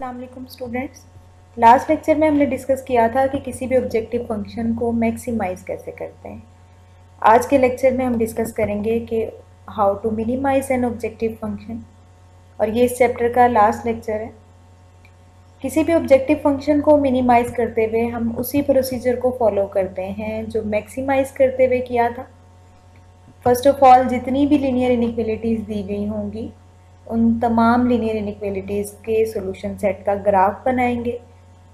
अस्सलाम वालेकुम students. Last lecture में हमने डिस्कस किया था कि किसी भी ऑब्जेक्टिव फंक्शन को मैक्सिमाइज कैसे करते हैं। आज के लेक्चर में हम डिस्कस करेंगे कि how to minimise an objective function, और ये इस चैप्टर का लास्ट लेक्चर है। किसी भी ऑब्जेक्टिव फंक्शन को मिनिमाइज करते हुए हम उसी प्रोसीजर को फॉलो करते हैं जो मैक्सिमाइज करते हुए किया था। फर्स्ट ऑफ ऑल, जितनी भी लीनियर इनइक्वालिटीज़ दी गई होंगी उन तमाम लीनियर इनइक्वालिटीज़ के सॉल्यूशन सेट का ग्राफ बनाएंगे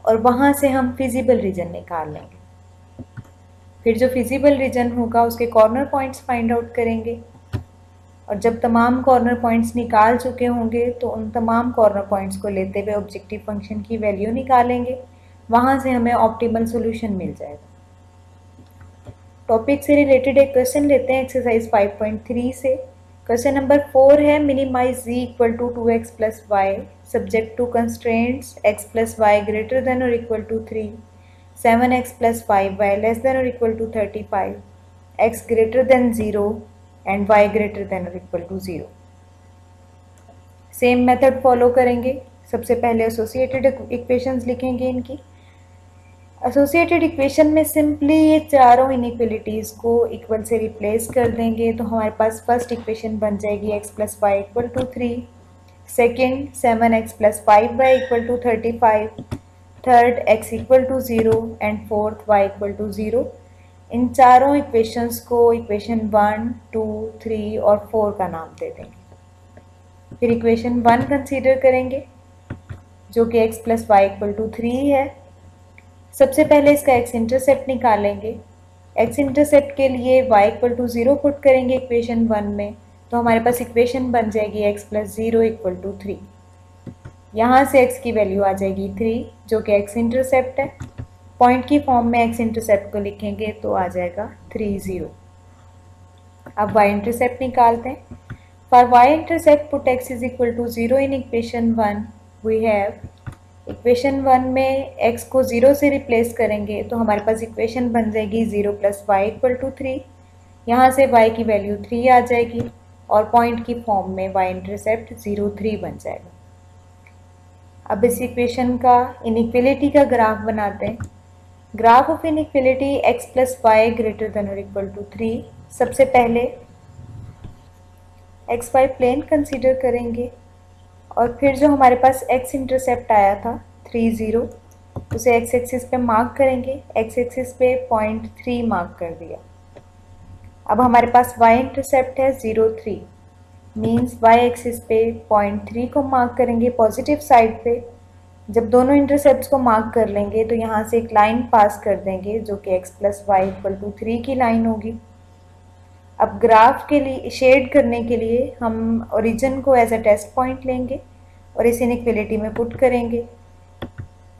और वहाँ से हम फिजिबल रीजन निकाल लेंगे। फिर जो फिजिबल रीजन होगा उसके कॉर्नर पॉइंट्स फाइंड आउट करेंगे, और जब तमाम कॉर्नर पॉइंट्स निकाल चुके होंगे तो उन तमाम कॉर्नर पॉइंट्स को लेते हुए ऑब्जेक्टिव फंक्शन की वैल्यू निकालेंगे। वहाँ से हमें ऑप्टिमल सोल्यूशन मिल जाएगा। टॉपिक से रिलेटेड एक क्वेश्चन लेते हैं एक्सरसाइज 5.3 से। क्वेश्चन नंबर 4 है, minimize z equal to 2x plus y subject to constraints x plus y greater than और equal to 3, 7x plus 5y less than और equal to 35, x greater than 0 and y greater than और equal to 0। Same method follow करेंगे। सबसे पहले associated equations लिखेंगे इनकी। Associated equation में simply ये चारों इनइक्वलिटीज़ को इक्वल से रिप्लेस कर देंगे तो हमारे पास फर्स्ट इक्वेशन बन जाएगी x plus y equal to 3, second 7x plus 5y equal to 35, third x equal to 0 and fourth y equal to 0। इन चारों इक्वेशंस को इक्वेशन 1, 2, 3 और 4 का नाम दे देंगे। फिर इक्वेशन 1 कंसीडर करेंगे जो कि x plus y equal to 3 है। सबसे पहले इसका x इंटरसेप्ट निकालेंगे। x इंटरसेप्ट के लिए y इक्वल टू 0 पुट करेंगे इक्वेशन 1 में, तो हमारे पास इक्वेशन बन जाएगी x प्लस 0 इक्वल टू 3। यहाँ से x की वैल्यू आ जाएगी 3 जो कि x इंटरसेप्ट है। पॉइंट की फॉर्म में x इंटरसेप्ट को लिखेंगे तो आ जाएगा 3, 0। अब y इंटरसेप्ट निकालते हैं। For y intercept put x is equal to 0 in equation 1 we have, equation 1 में x को 0 से रिप्लेस करेंगे तो हमारे पास इक्वेशन बन जाएगी 0 प्लस वाई इक्वल टू 3। यहाँ से y की वैल्यू 3 आ जाएगी और पॉइंट की फॉर्म में y इंटरसेप्ट 0, 3 बन जाएगा। अब इस इक्वेशन का इनइक्वलिटी का ग्राफ बनाते हैं। Graph of inequality x plus y greater than और इक्वल टू 3। सबसे पहले एक्स वाई प्लेन कंसीडर करेंगे और फिर जो हमारे पास x इंटरसेप्ट आया था 3, 0, उसे x एक्सिस पे मार्क करेंगे। x एक्सिस पे 0.3 मार्क कर दिया। अब हमारे पास y इंटरसेप्ट है 0, 3, मीन्स y एक्सिस पे 0.3 को मार्क करेंगे पॉजिटिव साइड पे। जब दोनों इंटरसेप्ट्स को मार्क कर लेंगे तो यहाँ से एक लाइन पास कर देंगे जो कि x plus y equal to 3 की लाइन होगी। अब ग्राफ के लिए शेड करने के लिए हम ओरिजिन को एज अ टेस्ट पॉइंट लेंगे और इस इनइक्वलिटी में पुट करेंगे।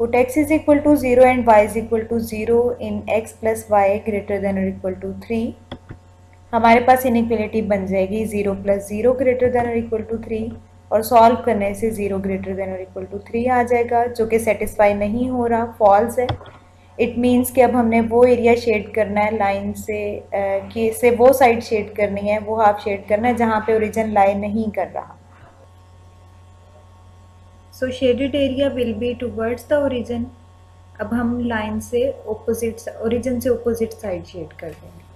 Put x is equal to 0 and y is equal to 0 in x plus y greater than और इक्वल टू 3। हमारे पास इनइक्वलिटी बन जाएगी 0 प्लस 0 ग्रेटर देन और इक्वल टू 3, और सॉल्व करने से 0 ग्रेटर देन और इक्वल टू 3 आ जाएगा जो कि सेटिस्फाई नहीं हो रहा, फॉल्स है। इट मीन्स कि अब हमने वो एरिया शेड करना है लाइन से, कि से वो साइड शेड करनी है, वो हाफ शेड करना है जहाँ पे ओरिजिन लाई नहीं कर रहा। So shaded area will be towards the origin. अब हम लाइन से ओपोजिट, ओरिजिन से ओपोजिट साइड शेड कर देंगे।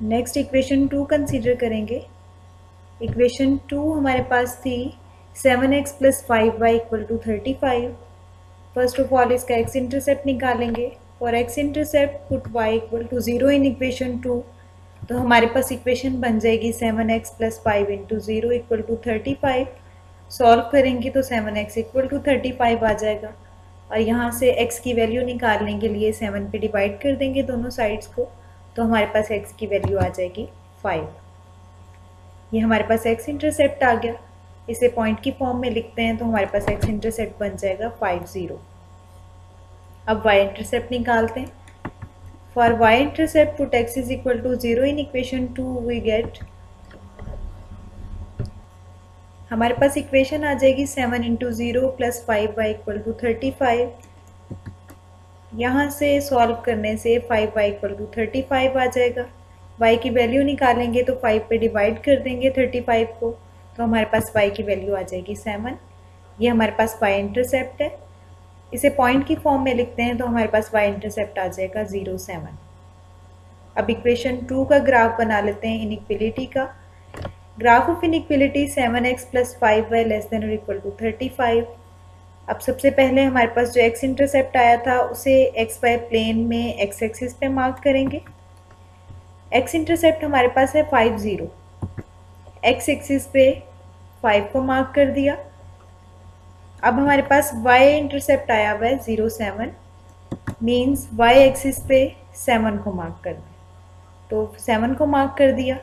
नेक्स्ट इक्वेशन 2 कंसीडर करेंगे। इक्वेशन 2 हमारे पास थी 7x plus 5y equal to 35। First of all इसका x इंटरसेप्ट निकालेंगे। For x intercept put y equal to 0 in equation 2, तो हमारे पास इक्वेशन बन जाएगी 7x plus 5 into 0 equal to 35। Solve करेंगे तो 7x इक्वल टू 35 आ जाएगा, और यहाँ से x की वैल्यू निकालने के लिए 7 पे डिवाइड कर देंगे दोनों साइड्स को, तो हमारे पास x की वैल्यू आ जाएगी 5। ये हमारे पास x इंटरसेप्ट आ गया। इसे पॉइंट की फॉर्म में लिखते हैं तो हमारे पास x इंटरसेप्ट बन जाएगा 5, 0। अब y इंटरसेप्ट निकालते हैं। For y intercept put x is equal to 0 in equation 2 we get, हमारे पास इक्वेशन आ जाएगी 7 into 0 plus 5y equal to 35। यहाँ से सॉल्व करने से 5y इक्वल टू 35 आ जाएगा। y की वैल्यू निकालेंगे तो 5 पे डिवाइड कर देंगे 35 को, तो तो हमारे पास y की वैल्यू आ जाएगी 7। ये हमारे पास y इंटरसेप्ट है, इसे पॉइंट की फॉर्म में लिखते हैं तो हमारे पास y इंटरसेप्ट आ जाएगा 0 7। अब इक्वेशन 2 का ग्राफ बना लेते हैं इनइक्वलिटी का। Graph of inequality 7x + 5y <= 35। अब सबसे पहले हमारे पास जो x इंटरसेप्ट आया था उसे xy प्लेन में x एक्सिस पे मार्क करेंगे। x इंटरसेप्ट हमारे पास है 5 0, x एक्सिस पे 5 को मार्क कर दिया। अब हमारे पास y इंटरसेप्ट आया हुआ है 0 7, मीन्स y एक्सिस पे 7 को मार्क कर दिया, तो 7 को मार्क कर दिया।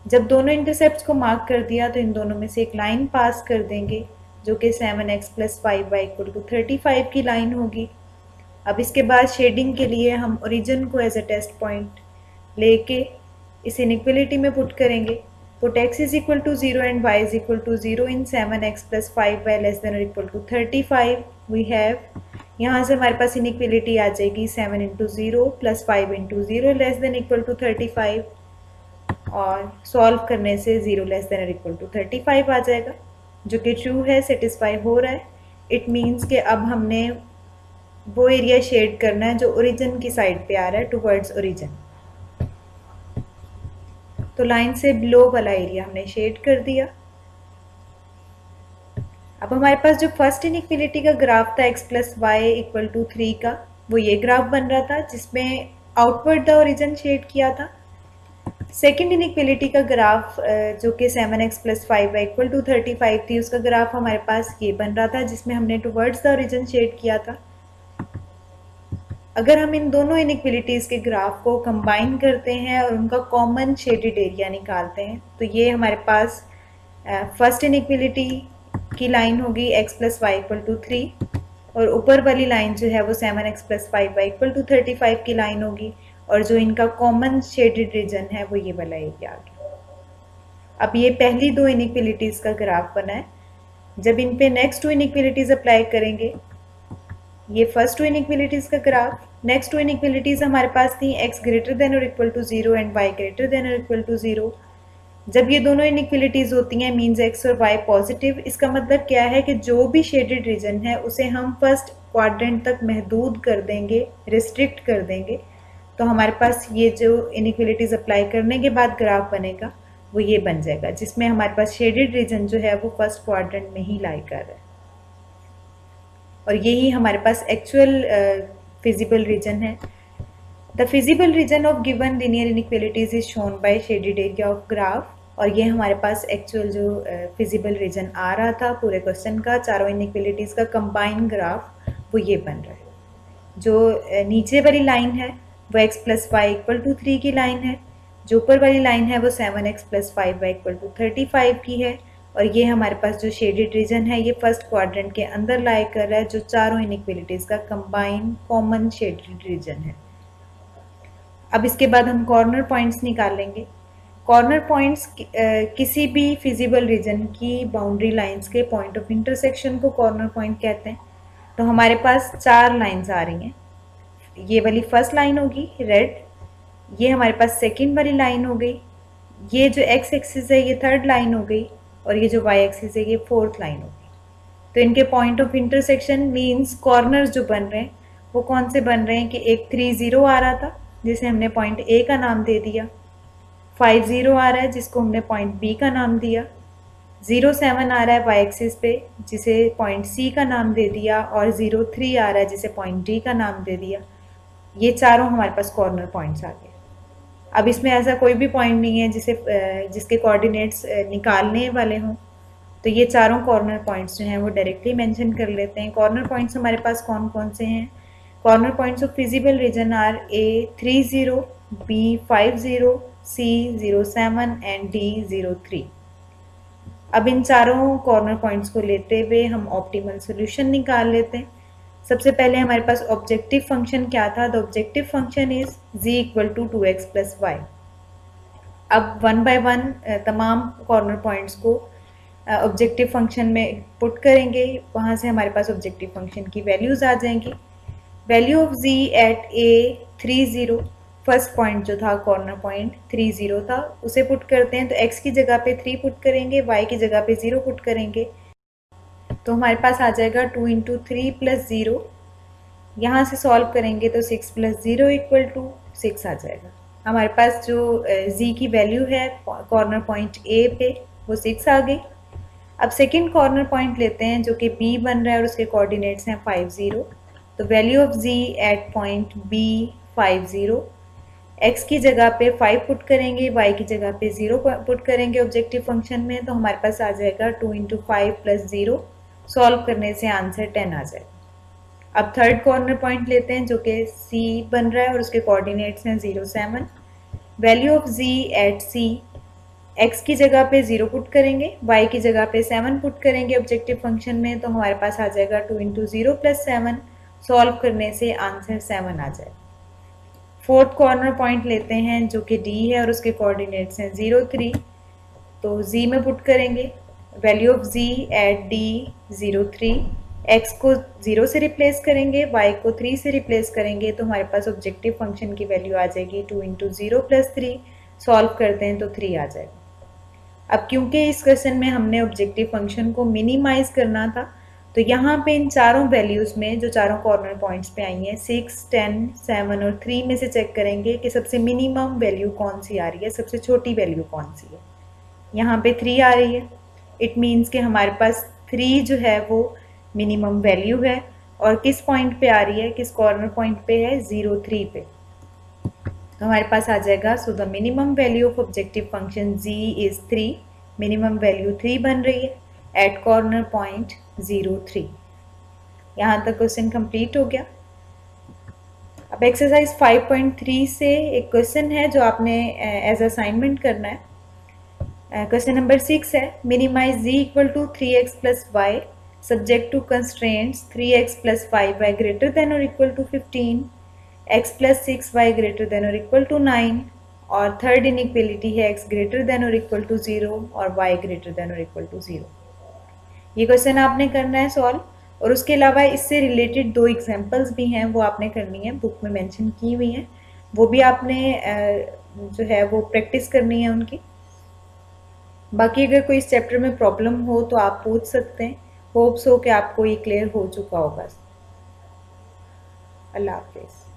जब दोनों इंटरसेप्ट्स को मार्क कर दिया तो इन दोनों में से एक लाइन पास कर देंगे जो कि 7x + 5y = 35 की लाइन होगी। अब इसके बाद शेडिंग के लिए हम ओरिजिन को एज अ टेस्ट पॉइंट लेके इस इनइक्वलिटी में पुट करेंगे। Put x = 0 and y = 0 in 7x + 5y <= 35 we have, यहाँ से हमारे पास इनइक्वलिटी आ जाएगी 7 × 0 + 5 × 0 <= 35, और सॉल्व करने से 0 <= 35 आ जाएगा, जो कि ट्रू है, सेटिस्फाई हो रहा है। इट मीन्स कि अब हमने वो एरिया शेड करना है जो ओरिजिन की साइड पे आ रहा है, टुवर्ड्स ओरिजिन। तो लाइन से बिलो वाला एरिया हमने शेड कर दिया। अब हमारे पास जो फर्स्ट इनइक्वलिटी का ग्राफ था x + y = 3 का, वो ये ग्राफ बन रहा था जिसमें आउटवर्ड द ओरिजिन शेड किया था। सेकेंड इनइक्वलिटी का ग्राफ जो कि 7x + 5y = 35 थी, उसका ग्राफ हमारे पास ये बन रहा था जिसमें हमने टुवर्ड्स द ओरिजिन शेड किया था। अगर हम इन दोनों इनइक्वलिटीज़ के ग्राफ को कंबाइन करते हैं और उनका कॉमन शेडेड एरिया निकालते हैं तो ये हमारे पास फर्स्ट इनइक्वलिटी की लाइन होगी x + y = 3, और ऊपर वाली लाइन जो है वो 7x + 5y = 35 की लाइन होगी, और जो इनका कॉमन शेडेड रीजन है वो ये वाला एरिया आ गया। अब ये पहली दो इनइक्वलिटीज़ का ग्राफ बना है। जब इन पे नेक्स्ट टू इनइक्वलिटीज़ अप्लाई करेंगे, ये फर्स्ट टू इनइक्वलिटीज़ का ग्राफ, नेक्स्ट टू इनइक्वलिटीज़ हमारे पास थी x > 0 एंड y > 0। जब ये दोनों इनइक्वलिटीज़ होती हैं मीन्स x और y पॉजिटिव, इसका मतलब क्या है कि जो भी शेडेड रीजन है उसे हम फर्स्ट क्वाड्रेंट तक महदूद कर देंगे, रिस्ट्रिक्ट कर देंगे, तो हमारे पास ये जो इनइक्वलिटीज़ अप्लाई करने के बाद ग्राफ बनेगा वो ये बन जाएगा, जिसमें हमारे पास शेडेड रीजन जो है वो फर्स्ट क्वाड्रेंट में ही लाई कर रहा है, और यही हमारे पास एक्चुअल फिजिबल रीजन है। The feasible region of given linear inequalities is shown by shaded area of graph, और ये हमारे पास एक्चुअल जो फिजिबल रीजन आ रहा था पूरे क्वेश्चन का, चारों इनइक्वलिटीज़ का कंबाइंड ग्राफ वो ये बन रहा है। जो नीचे वाली लाइन है वो x + y = 3 की लाइन है, जो ऊपर वाली लाइन है वो 7x + 5y = 35 की है, और ये हमारे पास जो शेडेड रीजन है ये फर्स्ट क्वाड्रेंट के अंदर लाई कर रहा है, जो चारों इनइक्वलिटीज़ का कंबाइंड कॉमन शेडेड रीजन है। अब इसके बाद हम कॉर्नर पॉइंट्स निकाल लेंगे। कॉर्नर पॉइंट्स किसी भी फिजिबल रीजन की बाउंड्री लाइंस के पॉइंट ऑफ इंटरसेक्शन को कॉर्नर पॉइंट कहते हैं। तो हमारे पास 4 लाइंस आ रही हैं। ये वाली फर्स्ट लाइन होगी रेड, ये हमारे पास सेकंड वाली लाइन हो गई, ये जो x एक्सिस है ये थर्ड लाइन हो गई, और ये जो y एक्सिस है ये फोर्थ लाइन होगी। तो इनके point of intersection means corners जो बन रहे हैं वो कौन से बन रहे हैं कि एक 3 0 आ रहा था जिसे हमने पॉइंट A का नाम दे दिया, 5 0 आ रहा है जिसको हमने पॉइंट B का नाम दिया, 0 7 आ रहा है y एक्सिस पे जिसे पॉइंट C का नाम दे दिया, और 0 3 आ रहा है जिसे पॉइंट D का नाम दे दिया। ये चारों हमारे पास कॉर्नर पॉइंट्स आ गए। अब इसमें ऐसा कोई भी पॉइंट नहीं है जिसके कोऑर्डिनेट्स निकालने वाले हों, तो ये चारों कॉर्नर पॉइंट्स जो हैं वो डायरेक्टली मेंशन कर लेते हैं। कॉर्नर पॉइंट्स हमारे पास कौन कौन से हैं? Corner points of feasible region are A 3 0, B 5 0, C 0 7 and D 0 3। अब इन चारों कॉर्नर पॉइंट्स को लेते हुए हम ऑप्टिमल सोल्यूशन निकाल लेते हैं। सबसे पहले हमारे पास ऑब्जेक्टिव फंक्शन क्या था? The objective function is z = 2x + y। अब 1 बाय 1 तमाम कॉर्नर पॉइंट्स को ऑब्जेक्टिव फंक्शन में पुट करेंगे, वहाँ से हमारे पास ऑब्जेक्टिव फंक्शन की वैल्यूज़ आ जाएंगी। Value of z at A 3 0, first point जो था कॉर्नर पॉइंट 30 था उसे पुट करते हैं, तो x की जगह पे 3 पुट करेंगे, y की जगह पे 0 पुट करेंगे, तो हमारे पास आ जाएगा 2 इंटू 3 प्लस 0। यहाँ से सॉल्व करेंगे तो 6 प्लस 0 इक्वल टू 6 आ जाएगा। हमारे पास जो z की वैल्यू है कॉर्नर पॉइंट a पे वो 6 आ गई। अब सेकंड कॉर्नर पॉइंट लेते हैं जो कि b बन रहा है और उसके कोऑर्डिनेट्स हैं 5 0। तो value of z at point b 5 0। x की जगह पे 5 पुट करेंगे, y की जगह पे 0 पुट करेंगे ऑब्जेक्टिव फंक्शन में, तो हमारे पास आ जाएगा 2 इंटू 5 प्लस 0। सॉल्व करने से आंसर 10 आ जाएगा। अब थर्ड कॉर्नर पॉइंट लेते हैं जो कि c बन रहा है और उसके कोऑर्डिनेट्स हैं 0 7। Value of z at c, x की जगह पे 0 पुट करेंगे, y की जगह पे 7 पुट करेंगे ऑब्जेक्टिव फंक्शन में, तो हमारे पास आ जाएगा 2 इंटू 0 प्लस 7। सॉल्व करने से आंसर 7 आ जाएगा। फोर्थ कॉर्नर पॉइंट लेते हैं जो कि d है और उसके कोऑर्डिनेट्स हैं 0 3। तो z में पुट करेंगे, value of z at d 0 3। x को 0 से रिप्लेस करेंगे, y को 3 से रिप्लेस करेंगे, तो हमारे पास ऑब्जेक्टिव फंक्शन की वैल्यू आ जाएगी 2 इंटू 0 प्लस 3। सॉल्व करते हैं तो 3 आ जाएगा। अब क्योंकि इस क्वेश्चन में हमने ऑब्जेक्टिव फंक्शन को मिनिमाइज करना था, तो यहाँ पे इन चारों वैल्यूज़ में जो चारों कॉर्नर पॉइंट्स पे आई हैं 6 10 7 और 3 में से चेक करेंगे कि सबसे मिनिमम वैल्यू कौन सी आ रही है, सबसे छोटी वैल्यू कौन सी है। यहाँ पे 3 आ रही है, इट मीन्स कि हमारे पास 3 जो है वो मिनिमम वैल्यू है। और किस पॉइंट पे आ रही है, किस कॉर्नर पॉइंट पे है, 0 3 पे। तो हमारे पास आ जाएगा, so the minimum value of objective function z is 3। Minimum value 3 बन रही है एट कॉर्नर पॉइंट 0 3। यहाँ तक क्वेश्चन कंप्लीट हो गया। अब एक्सरसाइज 5.3 से एक क्वेश्चन है जो आपने एज असाइनमेंट करना है। क्वेश्चन नंबर 6 है, minimize z equal to 3x plus y subject to constraints 3x plus 5y greater than और equal to 15, x plus 6y greater than और इक्वल टू 9, और थर्ड इनइक्वलिटी है x ग्रेटर देन और equal to 0 और y greater than और equal to 0। ये question आपने करना है सॉल्व, और उसके अलावा इससे रिलेटेड 2 एग्जांपल्स भी हैं वो आपने करनी है, बुक में मेंशन की हुई हैं, वो भी आपने जो है वो प्रैक्टिस करनी है उनकी। बाकी अगर कोई इस चैप्टर में प्रॉब्लम हो तो आप पूछ सकते हैं। होप्स हो कि आपको ये क्लियर हो चुका होगा। अल्लाह हाफिज़।